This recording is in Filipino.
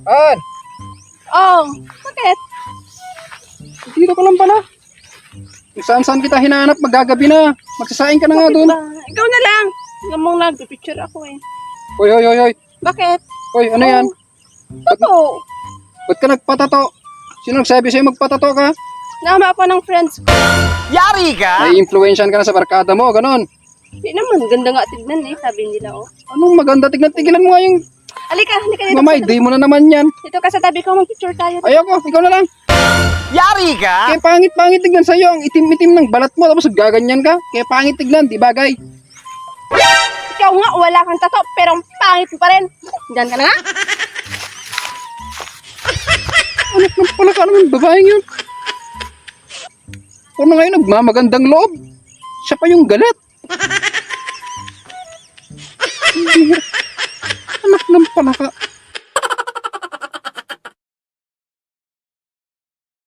Han, Oh, bakit? dito ka lang pala. Kung saan-saan kita hinahanap, magagabi na. Magsasaing ka na nga Bakit doon. ba? Ikaw na lang. Namang nag-picture ako eh. Hoy, hoy, hoy, hoy. Bakit? Hoy, ano yan? Totoo. Ba't ka nagpatato? Sino nagsabi sa'yo magpatato ka? Nama ako ng friends ko. Yari ka? May influensyan ka na sa barkada mo, ganon. Hindi naman, ganda nga tignan eh, sabi nila oh. Anong maganda? Tignan mo nga yung Halika dito. mamay, day mo na naman yan. Dito ka sa tabi ko, mag-picture tayo. Ayoko, ikaw na lang. Yari ka? Kaya pangit-pangit tignan sa'yo. Ang itim-itim ng balat mo, tapos gaganyan ka. Kaya pangit tignan, di bagay. Ikaw nga, wala kang tato, pero ang pangit mo pa rin. Diyan ka na nga. Anak ng pala ka naman, babaeng yun. Ako na ngayon, nagmamagandang loob. Siya pa yung galit. Anak ng pala ka.